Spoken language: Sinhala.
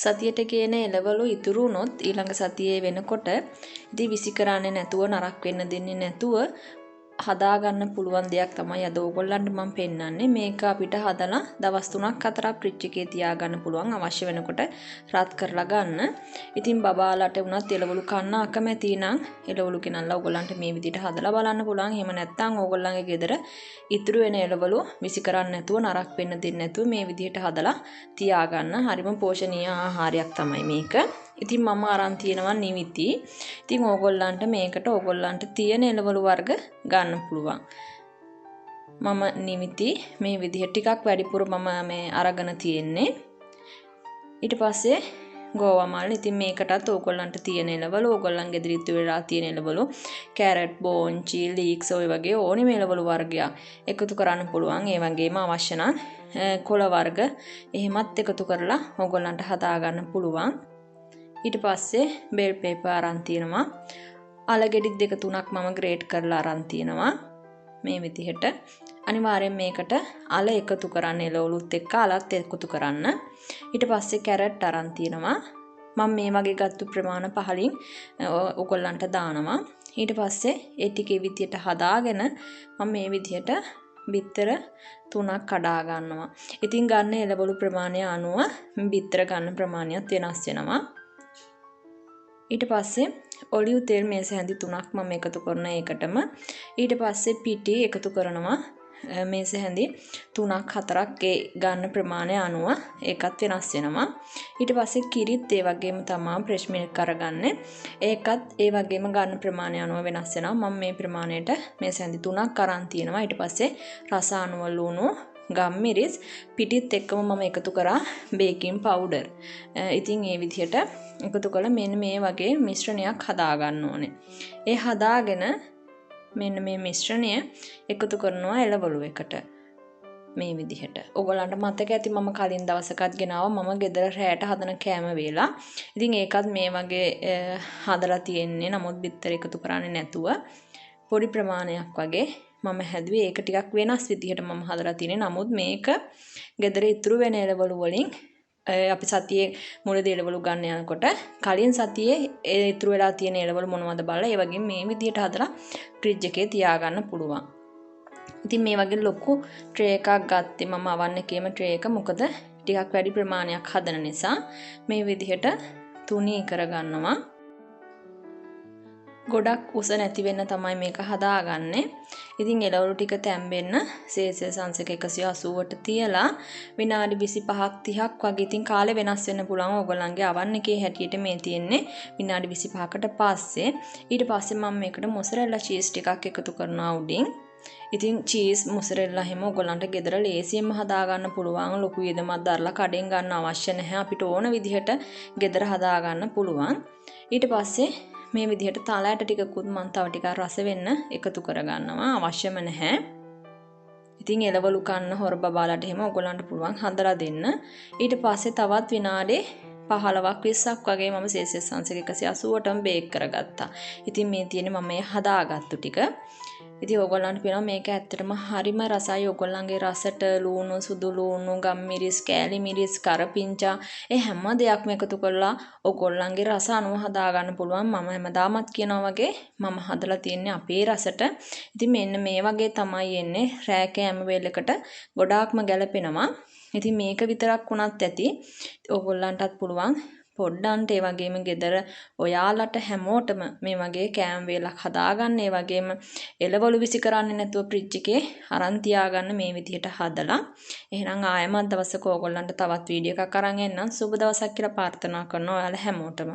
සතියට කියන එළවලු ඉතුරු වුණොත් ඊළඟ සතියේ වෙනකොට ඉතින් විසි කරන්නේ නැතුව නරක වෙන්න දෙන්නේ නැතුව හදා ගන්න පුළුවන් දෙයක් තමයි අද ඕගොල්ලන්ට මම පෙන්නන්නේ. මේක අපිට හදලා දවස් 3ක් 4ක් ෆ්‍රිජ් එකේ තියා ගන්න පුළුවන් අවශ්‍ය වෙනකොට රත් කරලා ගන්න. ඉතින් බබාලාට වුණත් එළවලු කන්න අකමැති නම් එළවලු ගෙනල්ලා ඕගොල්ලන්ට මේ විදිහට හදලා බලන්න පුළුවන්. එහෙම නැත්නම් ඕගොල්ලන්ගේ ගෙදර ඉතුරු වෙන එළවලු විසි කරන්නේ නැතුව නරක වෙන්න දෙන්නේ නැතුව මේ විදිහට හදලා තියා ගන්න. හරිම පෝෂණීය ආහාරයක් තමයි මේක. ඉතින් මම අරන් තියෙනවා නිවිති. ඉතින් ඕගොල්ලන්ට මේකට ඕගොල්ලන්ට තියෙන එළවලු වර්ග ගන්න පුළුවන්. මම නිවිති මේ විදිහට ටිකක් වැඩිපුර මම මේ අරගෙන තියෙන්නේ. ඊට පස්සේ ගෝවා මල්. ඉතින් මේකටත් ඕගොල්ලන්ට තියෙන එළවලු ඕගොල්ලන්ගේ ගෙදර ඉතුරු වෙලා තියෙන එළවලු කැරට්, බෝන්චි, ලීක්ස් ඔය වගේ ඕනෙම එළවලු වර්ගයක් එකතු කරන්න පුළුවන්. ඒ වගේම අවශ්‍ය නම් කොළ වර්ග එහෙමත් එකතු කරලා ඕගොල්ලන්ට හදා ගන්න පුළුවන්. ඊට පස්සේ බෙල් පේපර් අරන් තියෙනවා. අලගෙඩි 2-3ක් මම ග්‍රේට් කරලා අරන් තියෙනවා. මේ විදිහට අනිවාර්යෙන් මේකට අල එකතු කරන්න එළවලුත් එක්ක අලත් එකතු කරන්න. ඊට පස්සේ කැරට් අරන් තියෙනවා. මම මේ වගේ ගත්තු ප්‍රමාණ 5ලින් ඔයගොල්ලන්ට දානවා. ඊට පස්සේ ඒ ටිකේ විදියට හදාගෙන මම මේ විදියට බිත්තර 3ක් කඩා ගන්නවා. ඉතින් ගන්න එළවලු ප්‍රමාණය අනුව බිත්තර ගන්න ප්‍රමාණයත් වෙනස් වෙනවා. ඊට පස්සේ ඔලිව් තෙල් මේස හැඳි 3ක් මම එකතු කරන එකටම ඊට පස්සේ පිටි එකතු කරනවා මේස හැඳි 3ක් 4ක් ඒ ගන්න ප්‍රමාණය අනුව ඒකත් වෙනස් වෙනවා. ඊට පස්සේ කිරිත් ඒ වගේම තමයි ෆ්‍රෙෂ් මිල්ක් අරගන්නේ. ඒකත් ඒ වගේම ගන්න ප්‍රමාණය අනුව වෙනස් වෙනවා. මම මේ ප්‍රමාණයට මේස හැඳි 3ක් අරන් තියෙනවා. ඊට පස්සේ රස අනුව ලුණු ගම්මිරිස් පිටිත් එක්කම මම එකතු කරා බේකින් පවුඩර්. ඉතින් මේ විදිහට එකතු කළා මෙන්න මේ වගේ මිශ්‍රණයක් හදා ගන්න ඕනේ. ඒ හදාගෙන මෙන්න මේ මිශ්‍රණය එකතු කරනවා එළවලු එකට. මේ විදිහට. ඔයගලන්ට මතක ඇති මම කලින් දවසකත් ගෙනාවා මම ගෙදර රැයට හදන කෑම වේලා. ඉතින් ඒකත් මේ වගේ හදලා තියෙන්නේ. නමුත් බිත්තර එකතු කරන්නේ නැතුව පොඩි ප්‍රමාණයක් වගේ මම හැදුවේ. ඒක ටිකක් වෙනස් විදිහට මම හදලා තියෙන්නේ. නමුත් මේක ගෙදර ඉතුරු වෙන එළවලු වලින් අපි සතියේ මුලදී එළවලු ගන්න යනකොට කලින් සතියේ ඒ ඉතුරු වෙලා තියෙන එළවලු මොනවද බලලා ඒ වගේ මේ විදිහට හදලා ෆ්‍රිජ් එකේ තියාගන්න පුළුවන්. ඉතින් මේ වගේ ලොකු ට්‍රේ එකක් ගත්තේ මම අවන්න එකේම ට්‍රේ එක. මොකද ටිකක් වැඩි ප්‍රමාණයක් හදන නිසා මේ විදිහට තුනී කරගන්නවා. ගොඩක් උස නැති වෙන්න තමයි මේක හදාගන්නේ. ඉතින් එළවලු ටික තැම්බෙන්න සෙල්සියස් අංශක 180ට තියලා විනාඩි 25ක් 30ක් වගේ. ඉතින් කාලේ වෙනස් වෙන්න පුළුවන්. ඕගොල්ලන්ගේ අවන් එකේ හැටියට මේ තියෙන්නේ විනාඩි 25කට පස්සේ. ඊට පස්සේ මම මේකට මොසරෙල්ලා චීස් ටිකක් එකතු කරනවා උඩින්. ඉතින් චීස් මොසරෙල්ලා හැම ඔයගොල්ලන්ට ගෙදර ලේසියෙන්ම හදා ගන්න පුළුවන්. ලොකු වියදමක් දරලා කඩෙන් ගන්න අවශ්‍ය නැහැ. අපිට ඕන විදිහට ගෙදර හදා ගන්න පුළුවන්. ඊට පස්සේ මේ විදිහට තාලයට ටිකකුත් මම තව ටිකක් රස වෙන්න එකතු කරගන්නවා. අවශ්‍යම නැහැ. ඉතින් එළවලු කන්න හොර බබාලාට එහෙම ඔයගොල්ලන්ට පුළුවන් හදලා දෙන්න. ඊට පස්සේ තවත් විනාඩි 15ක් 20ක් වගේ මම සෙල්සියස් අංශක 180ටම බේක් කරගත්තා. ඉතින් මේ තියෙන්නේ මම මේ හදාගත්තු ටික. ඉතින් ඕගොල්ලන්ට පේනවා මේක ඇත්තටම හරිම රසයි. ඕගොල්ලන්ගේ රසට ලුණු, සුදු ලුණු, ගම්මිරිස්, කෑලි මිරිස්, කරපිංචා ඒ හැම දෙයක්ම එකතු කරලා ඕගොල්ලන්ගේ රස අනුව හදා ගන්න පුළුවන්. මම හැමදාමත් කියනවා වගේ මම හදලා තියන්නේ අපේ රසට. ඉතින් මෙන්න මේ වගේ තමයි එන්නේ. රෑ කෑම වේලකට ගොඩාක්ම ගැලපෙනවා. ඉතින් මේක විතරක් වුණත් ඇති. ඕගොල්ලන්ටත් පුළුවන් පොඩ්ඩන්ට ඒ වගේම ගෙදර ඔයාලට හැමෝටම මේ වගේ කෑම වේලක් හදාගන්න. ඒ වගේම එළවලු විසි කරන්නේ නැතුව ෆ්‍රිජ් එකේ අරන් තියාගන්න මේ විදිහට හදලා. එහෙනම් ආයෙමත් දවසක ඕගොල්ලන්ට තවත් වීඩියෝ එකක් අරන් එන්නම්. සුබ දවසක් කියලා ප්‍රාර්ථනා කරනවා ඔයාලා හැමෝටම.